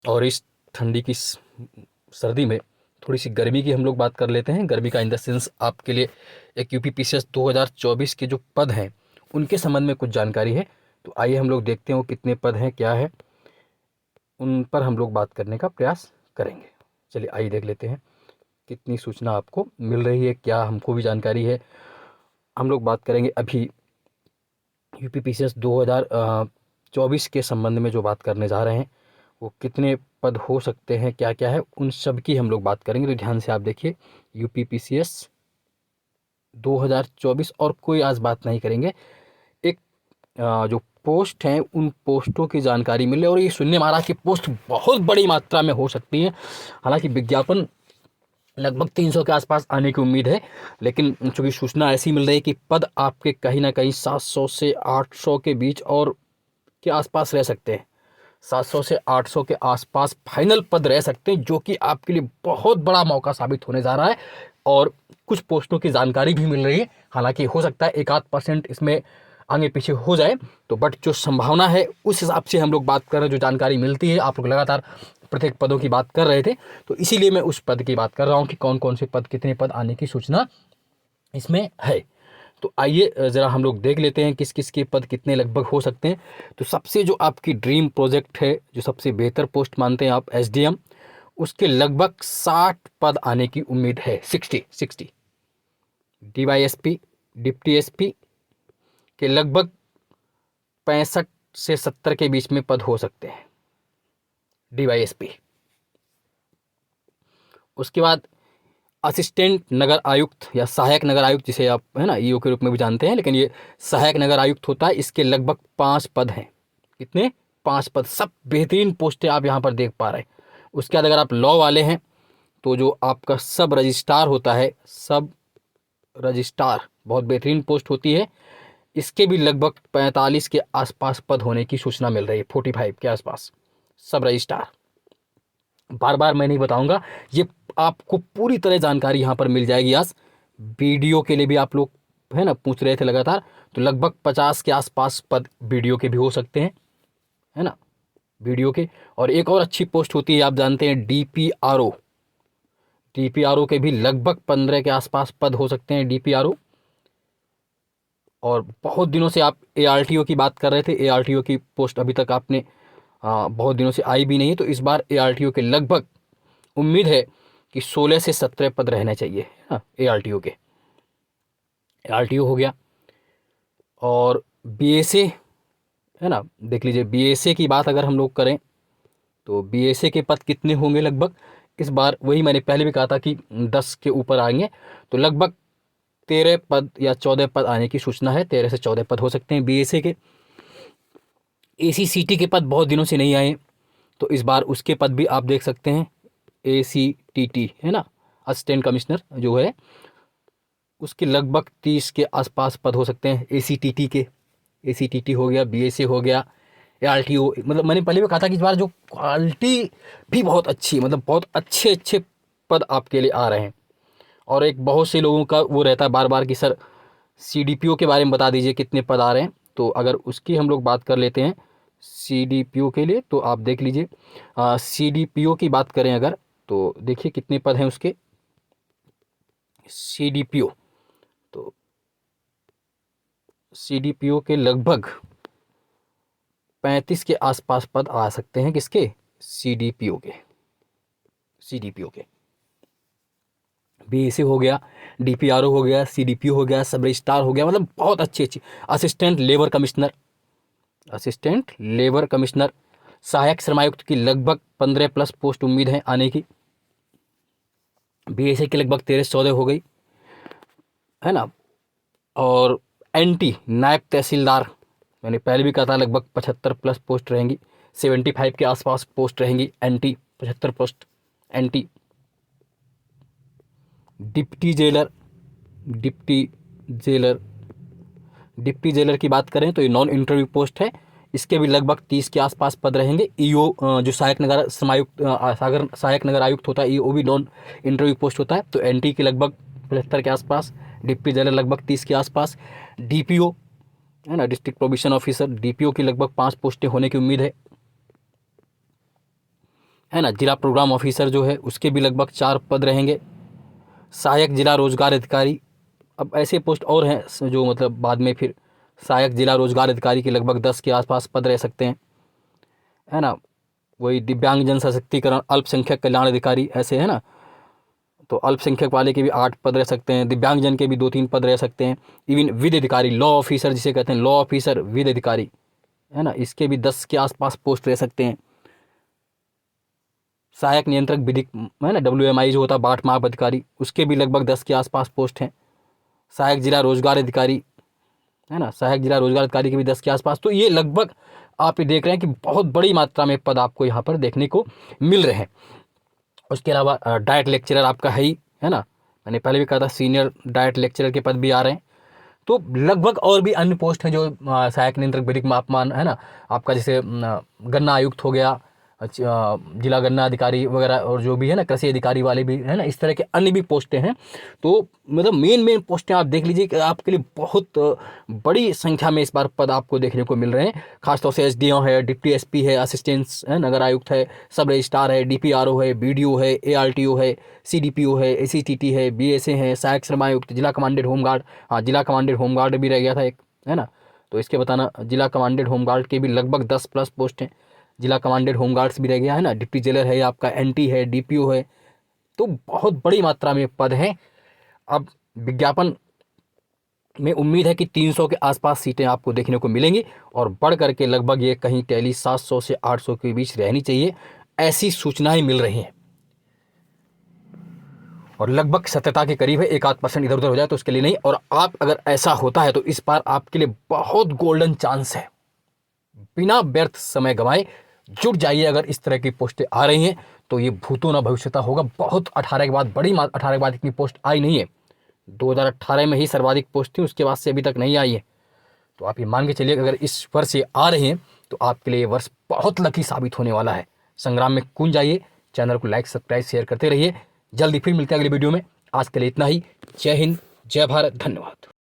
और इस ठंडी की सर्दी में थोड़ी सी गर्मी की हम लोग बात कर लेते हैं। गर्मी का इन द सेंस आपके लिए एक यूपीपीसीएस 2024 के जो पद हैं उनके संबंध में कुछ जानकारी है। तो आइए हम लोग देखते हैं वो कितने पद हैं, क्या है, उन पर हम लोग बात करने का प्रयास करेंगे। चलिए आइए देख लेते हैं कितनी सूचना आपको मिल रही है, क्या हमको भी जानकारी है। हम लोग बात करेंगे अभी यूपीपीसीएस 2024 के संबंध में जो बात करने जा रहे हैं, वो कितने पद हो सकते हैं, क्या क्या है, उन सब की हम लोग बात करेंगे। तो ध्यान से आप देखिए, यूपीपीसीएस 2024 और कोई आज बात नहीं करेंगे। एक जो पोस्ट हैं उन पोस्टों की जानकारी मिले। और ये सुनने में आ रहा है कि पोस्ट बहुत बड़ी मात्रा में हो सकती है। हालांकि विज्ञापन लगभग 300 के आसपास आने की उम्मीद है, लेकिन चूंकि सूचना ऐसी मिल रही है कि पद आपके कहीं ना कहीं 700 से 800 के बीच और के आसपास रह सकते हैं। 700 से 800 के आसपास फाइनल पद रह सकते हैं, जो कि आपके लिए बहुत बड़ा मौका साबित होने जा रहा है। और कुछ पोस्टों की जानकारी भी मिल रही है। हालांकि हो सकता है 1-8% इसमें आगे पीछे हो जाए, तो बट जो संभावना है उस हिसाब से हम लोग बात कर रहे हैं। जो जानकारी मिलती है, आप लोग लगातार प्रत्येक पदों की बात कर रहे थे, तो इसीलिए मैं उस पद की बात कर रहा हूँ कि कौन कौन से पद, कितने पद आने की सूचना इसमें है। तो आइए ज़रा हम लोग देख लेते हैं किस किस के पद कितने लगभग हो सकते हैं। तो सबसे जो आपकी ड्रीम प्रोजेक्ट है, जो सबसे बेहतर पोस्ट मानते हैं आप, एसडीएम, उसके लगभग 60 पद आने की उम्मीद है। 60 डीवाईएसपी, डिप्टी एसपी के लगभग 65 से 70 के बीच में पद हो सकते हैं, डीवाईएसपी। उसके बाद असिस्टेंट नगर आयुक्त या सहायक नगर आयुक्त, जिसे आप है ना ईओ के रूप में भी जानते हैं, लेकिन ये सहायक नगर आयुक्त होता है। इसके लगभग 5 पद हैं। कितने? 5 पद। सब बेहतरीन पोस्टें आप यहाँ पर देख पा रहे हैं। उसके बाद अगर आप लॉ वाले हैं तो जो आपका सब रजिस्ट्रार होता है, सब रजिस्ट्रार बहुत बेहतरीन पोस्ट होती है। इसके भी लगभग 45 के आसपास पद होने की सूचना मिल रही है, 45 के आसपास सब रजिस्ट्रार। बार बार मैं नहीं बताऊंगा, ये आपको पूरी तरह जानकारी यहाँ पर मिल जाएगी। आज वीडियो के लिए भी आप लोग है ना पूछ रहे थे लगातार, तो लगभग 50 के आसपास पद वीडियो के भी हो सकते हैं, है ना, वीडियो के। और एक और अच्छी पोस्ट होती है, आप जानते हैं, डीपीआरओ। डीपीआरओ के भी लगभग 15 के आसपास पद हो सकते हैं, डीपीआरओ। और बहुत दिनों से आप एआरटीओ की बात कर रहे थे, एआरटीओ की पोस्ट अभी तक आपने बहुत दिनों से आई भी नहीं है। तो इस बार एआरटीओ के लगभग उम्मीद है कि 16 से 17 पद रहने चाहिए, हाँ, एआरटीओ के। एआरटीओ हो गया। और बीएसए, है ना, देख लीजिए, बीएसए की बात अगर हम लोग करें तो बीएसए के पद कितने होंगे लगभग इस बार? वही मैंने पहले भी कहा था कि 10 के ऊपर आएंगे। तो लगभग 13 पद या 14 पद आने की सूचना है। 13 से 14 पद हो सकते हैं बीएसए के। एसीसीटी के पद बहुत दिनों से नहीं आए, तो इस बार उसके पद भी आप देख सकते हैं। एसीटीटी, है ना, असिस्टेंट कमिश्नर जो है, उसके लगभग 30 के आसपास पद हो सकते हैं एसीटीटी के। एसीटीटी हो गया, बीएसए हो गया, एआरटीओ। मतलब मैंने पहले भी कहा था कि इस बार जो क्वालिटी भी बहुत अच्छी, मतलब बहुत अच्छे अच्छे पद आपके लिए आ रहे हैं। और एक बहुत से लोगों का वो रहता है बार बार कि सर सीडीपीओ के बारे में बता दीजिए कितने पद आ रहे हैं। तो अगर उसकी हम लोग बात कर लेते हैं सीडीपीओ के लिए, तो आप देख लीजिए, सीडीपीओ की बात करें अगर, तो देखिए कितने पद हैं उसके, सीडीपीओ। तो सीडीपीओ के लगभग 35 के आसपास पद आ सकते हैं। किसके? सीडीपीओ के। सीडीपीओ के बीएसए हो गया, डीपीआरओ हो गया, सीडीपीओ हो गया, सब रजिस्ट्रार हो गया, मतलब बहुत अच्छी अच्छी। Assistant labour commissioner, assistant labour commissioner, सहायक श्रमायुक्त की लगभग 15 प्लस पोस्ट उम्मीद है आने की। बीएसए की लगभग 13-14 हो गई, है ना। और एनटी नायब तहसीलदार, मैंने पहले भी कहा था, लगभग 75 प्लस पोस्ट रहेंगी। 75 के आसपास पोस्ट रहेंगी NT, 75 post NT. Deputy jailer, deputy jailer, deputy jailer की बात करें तो ये नॉन इंटरव्यू पोस्ट है। इसके भी लगभग 30 के आसपास पद रहेंगे। ईओ जो सहायक नगर समायुक्त, सागर सहायक नगर आयुक्त होता है, ईओ भी नॉन इंटरव्यू पोस्ट होता है। तो एनटी के लगभग 75 के आसपास, डिप्टी जेलर लगभग 30 के आसपास। डीपीओ, है ना, डिस्ट्रिक्ट प्रोविशन ऑफिसर, डीपीओ की लगभग 5 पोस्टें होने की उम्मीद है। है ना। जिला प्रोग्राम ऑफिसर जो है उसके भी लगभग 4 पद रहेंगे। सहायक जिला रोजगार अधिकारी, अब ऐसे पोस्ट और हैं जो मतलब बाद में फिर सहायक जिला रोजगार अधिकारी के लगभग 10 के आसपास पद रह सकते हैं, है ना। वही दिव्यांगजन सशक्तिकरण अल्पसंख्यक कल्याण अधिकारी ऐसे है ना, तो अल्पसंख्यक वाले के भी 8 पद रह सकते हैं, दिव्यांगजन के भी 2-3 पद रह सकते हैं। इवन विधि अधिकारी लॉ ऑफिसर जिसे कहते हैं, लॉ ऑफिसर विधि अधिकारी, है ना, इसके भी 10 के आसपास पोस्ट रह सकते हैं। सहायक नियंत्रक विधिक, है ना, WMI जो होता है बाट माप अधिकारी, उसके भी लगभग 10 के आसपास पोस्ट हैं। सहायक जिला रोजगार अधिकारी, है ना, सहायक जिला रोजगार अधिकारी के भी 10 के आसपास। तो ये लगभग आप ये देख रहे हैं कि बहुत बड़ी मात्रा में पद आपको यहाँ पर देखने को मिल रहे हैं। उसके अलावा डाइट लेक्चरर आपका है ही, है ना, मैंने पहले भी कहा था सीनियर डाइट लेक्चरर के पद भी आ रहे हैं। तो लगभग और भी अन्य पोस्ट हैं जो सहायक नियंत्रक विधिक मापमान, है ना, आपका जैसे गन्ना आयुक्त हो गया, जिला गन्ना अधिकारी वगैरह, और जो भी है ना कृषि अधिकारी वाले भी, है ना, इस तरह के अन्य भी पोस्टें हैं। तो मतलब मेन पोस्टें आप देख लीजिए कि आपके लिए बहुत बड़ी संख्या में इस बार पद आपको देखने को मिल रहे हैं। खासतौर से SDO है, डिप्टी SP है, असिस्टेंट है नगर आयुक्त है, सब रजिस्ट्रार है, DPRO है, BDO है, ARTO है, CDPO है, ACTT है, BSA है, सहायक श्रम आयुक्त, जिला कमांडेड होमगार्ड, हाँ जिला कमांडेड होमगार्ड भी रह गया था एक, है ना, तो इसके बताना जिला कमांडेड होमगार्ड के भी लगभग 10+ पोस्ट हैं। जिला कमांडेड होमगार्ड्स भी रह गया, है ना, डिप्टी जेलर है आपका, NT है, DPO है। तो बहुत बड़ी मात्रा में पद हैं। अब विज्ञापन में उम्मीद है कि 300 के आसपास सीटें आपको देखने को मिलेंगी, और बढ़ करके लगभग ये कहीं टैली 700 से 800 के बीच रहनी चाहिए, ऐसी सूचनाएं मिल रही हैं। और लगभग सत्यता के करीब है, 1-8% इधर उधर हो जाए तो उसके लिए नहीं। और आप अगर ऐसा होता है तो इस बार आपके लिए बहुत गोल्डन चांस है, बिना व्यर्थ समय गंवाए जुट जाइए। अगर इस तरह की पोस्टें आ रही हैं तो ये भूतो न भविष्यता होगा। बहुत 18 के बाद 18 के बाद इतनी पोस्ट आई नहीं है, 2018 में ही सर्वाधिक पोस्ट थी, उसके बाद से अभी तक नहीं आई है। तो आप ये मान के चलिए अगर इस वर्ष ये आ रहे हैं तो आपके लिए ये वर्ष बहुत लकी साबित होने वाला है। संग्राम में कूद जाइए, चैनल को लाइक सब्सक्राइब शेयर करते रहिए। जल्दी फिर मिलते हैं अगले वीडियो में। आज के लिए इतना ही। जय हिंद, जय भारत, धन्यवाद।